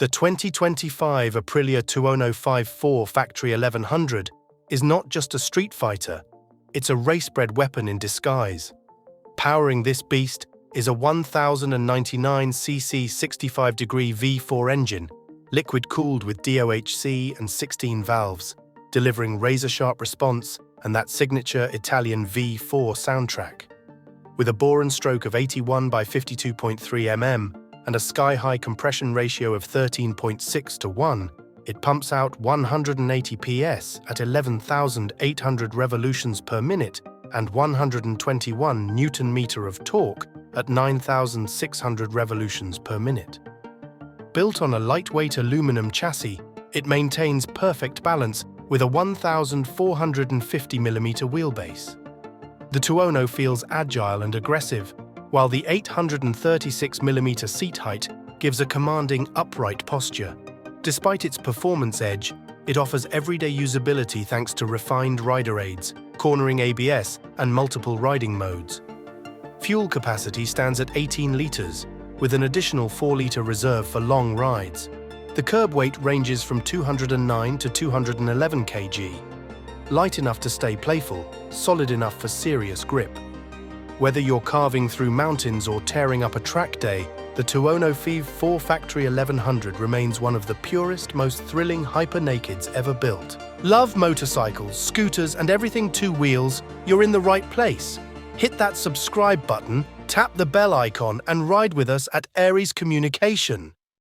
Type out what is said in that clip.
The 2025 Aprilia Tuono 54 Factory 1100 is not just a street fighter, it's a race-bred weapon in disguise. Powering this beast is a 1099cc 65-degree V4 engine, liquid-cooled with DOHC and 16 valves, delivering razor-sharp response and that signature Italian V4 soundtrack. With a bore and stroke of 81 by 52.3 mm and a sky-high compression ratio of 13.6:1, it pumps out 180 PS at 11,800 revolutions per minute and 121 Newton-meter of torque at 9,600 revolutions per minute. Built on a lightweight aluminum chassis, it maintains perfect balance with a 1,450mm wheelbase. The Tuono feels agile and aggressive, while the 836mm seat height gives a commanding upright posture. Despite its performance edge, it offers everyday usability thanks to refined rider aids, cornering ABS, and multiple riding modes. Fuel capacity stands at 18 litres, with an additional 4-litre reserve for long rides. The curb weight ranges from 209 to 211 kg. Light enough to stay playful, solid enough for serious grip. Whether you're carving through mountains or tearing up a track day, the Tuono 54 Factory 1100 remains one of the purest, most thrilling hyper-nakeds ever built. Love motorcycles, scooters, and everything two wheels? You're in the right place. Hit that subscribe button, tap the bell icon, and ride with us at Öhlins Communication.